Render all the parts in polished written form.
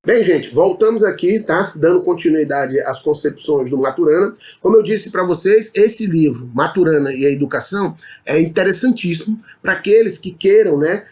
Bem, gente, voltamos aqui, tá? Dando continuidade às concepções do Maturana. Como eu disse para vocês, esse livro, Maturana e a Educação, é interessantíssimo para aqueles que queiram, né,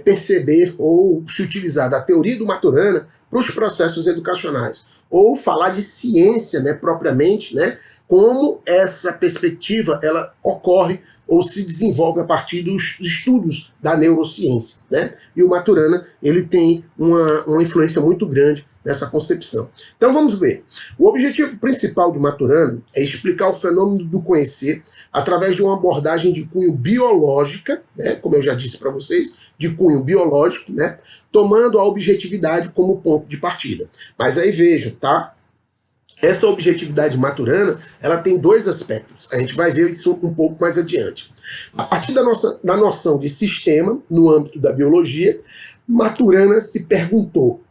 perceber ou se utilizar da teoria do Maturana para os processos educacionais, ou falar de ciência, né, propriamente, né, como essa perspectiva ela ocorre ou se desenvolve a partir dos estudos da neurociência, né? E o Maturana ele tem uma influência muito grande nessa concepção. Então vamos ver. O objetivo principal de Maturana é explicar o fenômeno do conhecer através de uma abordagem de cunho biológica, né? Como eu já disse para vocês, de cunho biológico, né? Tomando a objetividade como ponto de partida. Mas aí vejam, tá? Essa objetividade maturana, ela tem dois aspectos. A gente vai ver isso um pouco mais adiante. A partir da noção de sistema, no âmbito da biologia, Maturana se perguntou.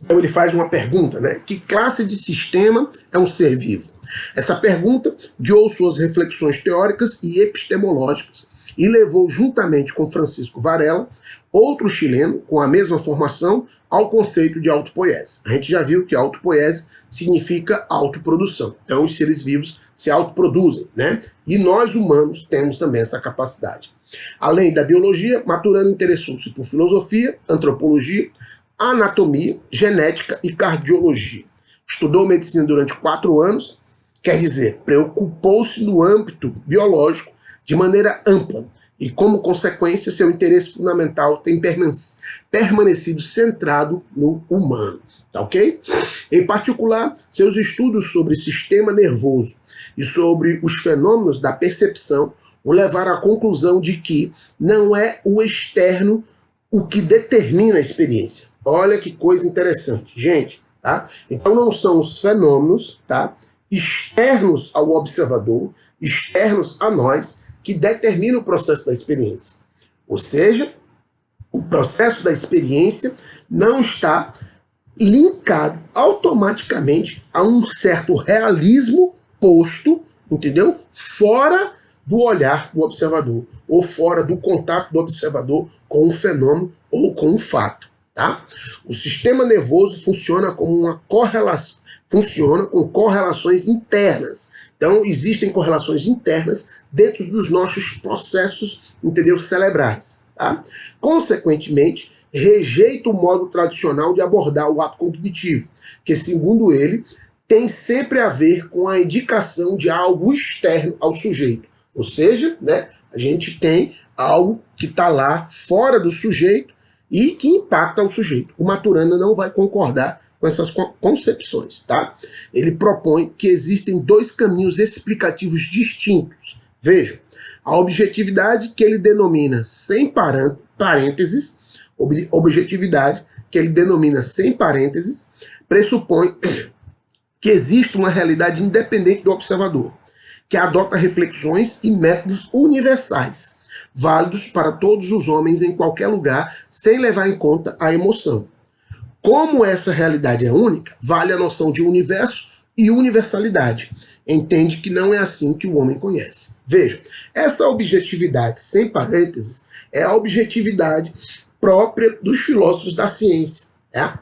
Então ele faz uma pergunta, né? Que classe de sistema é um ser vivo? Essa pergunta guiou suas reflexões teóricas e epistemológicas e levou, juntamente com Francisco Varela, outro chileno com a mesma formação, ao conceito de autopoiese. A gente já viu que autopoiese significa autoprodução. Então os seres vivos se autoproduzem, né? E nós humanos temos também essa capacidade. Além da biologia, Maturana interessou-se por filosofia, antropologia, anatomia, genética e cardiologia. Estudou medicina durante 4 anos, quer dizer, preocupou-se no âmbito biológico de maneira ampla, e como consequência seu interesse fundamental tem permanecido centrado no humano, tá ok? Em particular, seus estudos sobre sistema nervoso e sobre os fenômenos da percepção o levaram à conclusão de que não é o externo o que determina a experiência. Olha que coisa interessante, gente, tá? Então não são os fenômenos, tá, externos ao observador, externos a nós, que determina o processo da experiência. Ou seja, o processo da experiência não está linkado automaticamente a um certo realismo posto, entendeu? Fora do olhar do observador, ou fora do contato do observador com o fenômeno ou com o fato. Tá? O sistema nervoso funciona como uma correlação, funciona com correlações internas. Então, existem correlações internas dentro dos nossos processos, entendeu, cerebrais. Tá? Consequentemente, rejeita o modo tradicional de abordar o ato cognitivo, que, segundo ele, tem sempre a ver com a indicação de algo externo ao sujeito. Ou seja, né, a gente tem algo que está lá fora do sujeito e que impacta o sujeito. O Maturana não vai concordar com essas concepções, tá? Ele propõe que existem 2 caminhos explicativos distintos. Vejam, a objetividade que ele denomina sem parênteses, objetividade que ele denomina sem parênteses, pressupõe que existe uma realidade independente do observador, que adota reflexões e métodos universais, válidos para todos os homens em qualquer lugar, sem levar em conta a emoção. Como essa realidade é única, vale a noção de universo e universalidade. Entende que não é assim que o homem conhece. Vejam, essa objetividade, sem parênteses, é a objetividade própria dos filósofos da ciência,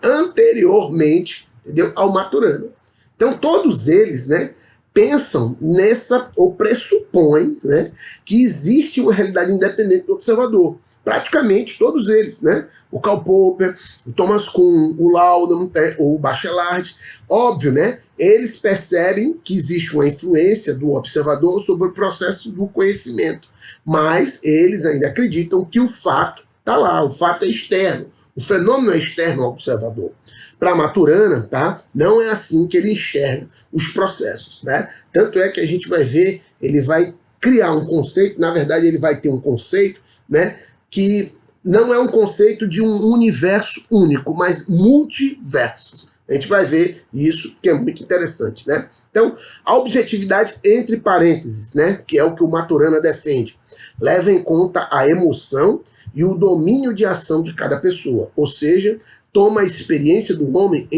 anteriormente, entendeu, ao Maturana. Então todos eles, né, pensam nessa, ou pressupõem, né, que existe uma realidade independente do observador. Praticamente todos eles, né? O Karl Popper, o Thomas Kuhn, o Laudem, o Bachelard, óbvio, né? Eles percebem que existe uma influência do observador sobre o processo do conhecimento, mas eles ainda acreditam que o fato está lá, o fato é externo, o fenômeno é externo ao observador. Para Maturana, tá? Não é assim que ele enxerga os processos, né? Tanto é que a gente vai ver, ele vai criar um conceito, na verdade ele vai ter um conceito, né, que não é um conceito de um universo único, mas multiversos. A gente vai ver isso, que é muito interessante, né? Então, a objetividade entre parênteses, né, que é o que o Maturana defende, leva em conta a emoção e o domínio de ação de cada pessoa, ou seja, toma a experiência do homem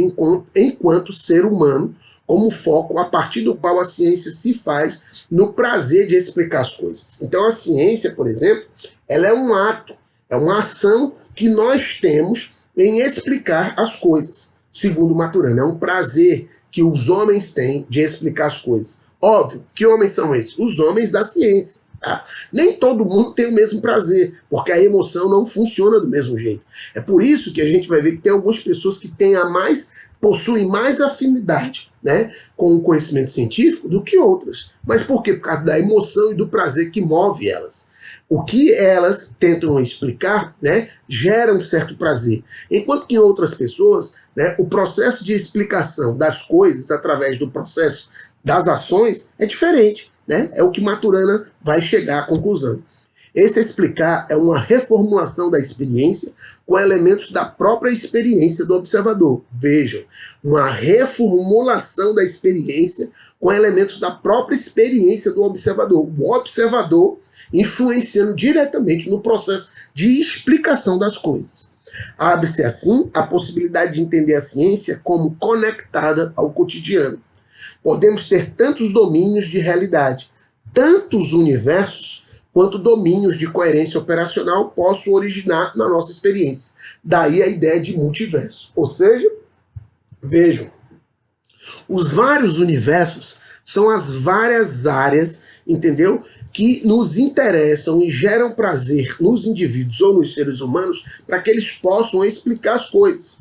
enquanto ser humano como foco a partir do qual a ciência se faz no prazer de explicar as coisas. Então a ciência, por exemplo, ela é um ato, é uma ação que nós temos em explicar as coisas. Segundo Maturana, é um prazer que os homens têm de explicar as coisas. Óbvio, que homens são esses? Os homens da ciência. Tá? Nem todo mundo tem o mesmo prazer, porque a emoção não funciona do mesmo jeito. É por isso que a gente vai ver que tem algumas pessoas que possuem mais afinidade, né, com o conhecimento científico do que outras. Mas por quê? Por causa da emoção e do prazer que move elas. O que elas tentam explicar, né, gera um certo prazer. Enquanto que em outras pessoas, né, o processo de explicação das coisas através do processo das ações é diferente. Né? É o que Maturana vai chegar à conclusão. Esse explicar é uma reformulação da experiência com elementos da própria experiência do observador. Vejam, uma reformulação da experiência com elementos da própria experiência do observador. O observador influenciando diretamente no processo de explicação das coisas. Abre-se assim a possibilidade de entender a ciência como conectada ao cotidiano. Podemos ter tantos domínios de realidade, tantos universos, quanto domínios de coerência operacional possam originar na nossa experiência. Daí a ideia de multiverso. Ou seja, vejam, os vários universos são as várias áreas, entendeu? Que nos interessam e geram prazer nos indivíduos ou nos seres humanos para que eles possam explicar as coisas.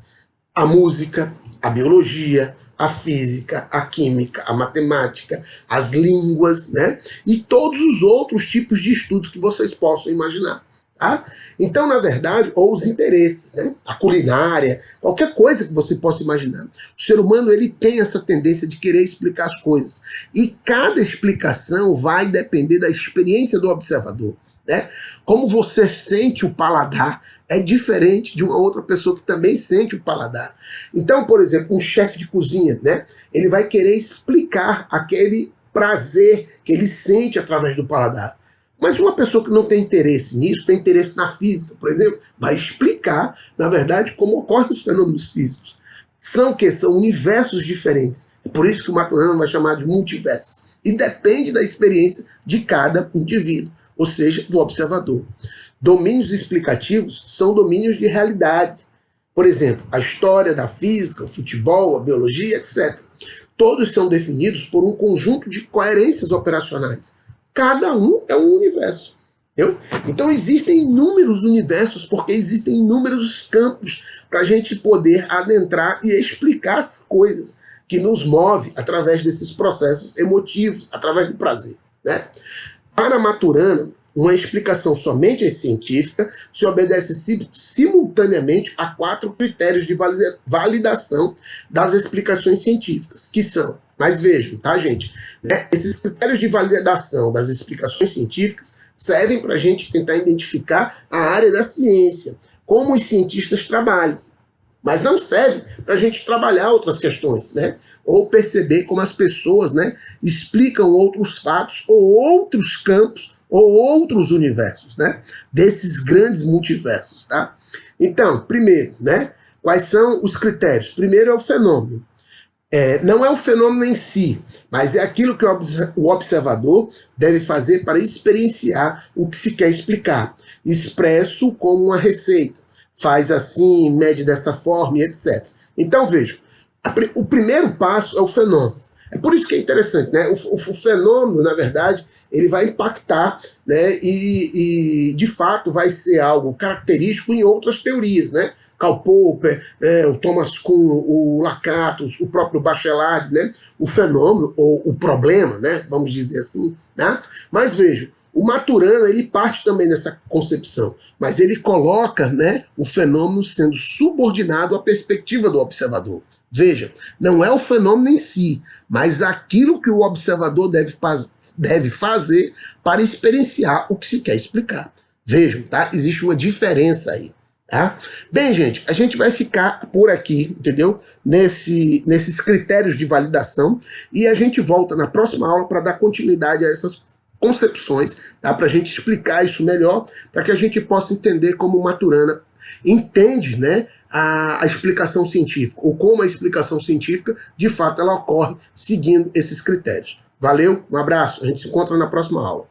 A música, a biologia, a física, a química, a matemática, as línguas, né? E todos os outros tipos de estudos que vocês possam imaginar. Tá? Então, na verdade, ou os interesses, né? A culinária, qualquer coisa que você possa imaginar. O ser humano ele tem essa tendência de querer explicar as coisas. E cada explicação vai depender da experiência do observador. Né? Como você sente o paladar é diferente de uma outra pessoa que também sente o paladar. Então, por exemplo, um chefe de cozinha, né? Ele vai querer explicar aquele prazer que ele sente através do paladar. Mas uma pessoa que não tem interesse nisso, tem interesse na física, por exemplo, vai explicar, na verdade, como ocorrem os fenômenos físicos. São o quê? São universos diferentes. É por isso que o Maturana vai chamar de multiversos. E depende da experiência de cada indivíduo, ou seja, do observador. Domínios explicativos são domínios de realidade. Por exemplo, a história da física, o futebol, a biologia, etc. Todos são definidos por um conjunto de coerências operacionais. Cada um é um universo. Entendeu? Então existem inúmeros universos porque existem inúmeros campos para a gente poder adentrar e explicar coisas que nos move através desses processos emotivos, através do prazer. Né? Para Maturana, uma explicação somente científica se obedece simultaneamente a 4 critérios de validação das explicações científicas, que são, mas vejam, tá, gente? Né? Esses critérios de validação das explicações científicas servem para a gente tentar identificar a área da ciência, como os cientistas trabalham. Mas não serve para a gente trabalhar outras questões, né? Ou perceber como as pessoas, né, explicam outros fatos ou outros campos ou outros universos, né? Desses grandes multiversos, tá? Então, primeiro, né? Quais são os critérios? Primeiro é o fenômeno. Não é o fenômeno em si, mas é aquilo que o observador deve fazer para experienciar o que se quer explicar, expresso como uma receita. Faz assim, mede dessa forma e etc. Então, veja, o primeiro passo é o fenômeno. É por isso que é interessante, né? O fenômeno, na verdade, ele vai impactar, né? E de fato vai ser algo característico em outras teorias, né? Karl Popper, o Thomas Kuhn, o Lakatos, o próprio Bachelard, né? O fenômeno, ou o problema, né? Vamos dizer assim, né? Mas veja, o Maturana ele parte também dessa concepção, mas ele coloca, né, o fenômeno sendo subordinado à perspectiva do observador. Veja, não é o fenômeno em si, mas aquilo que o observador deve fazer para experienciar o que se quer explicar. Vejam, tá? Existe uma diferença aí. Tá? Bem, gente, a gente vai ficar por aqui, entendeu? Nesses critérios de validação, e a gente volta na próxima aula para dar continuidade a essas concepções, tá? Para a gente explicar isso melhor, para que a gente possa entender como o Maturana entende, né, a explicação científica, ou como a explicação científica, de fato, ela ocorre seguindo esses critérios. Valeu, um abraço, a gente se encontra na próxima aula.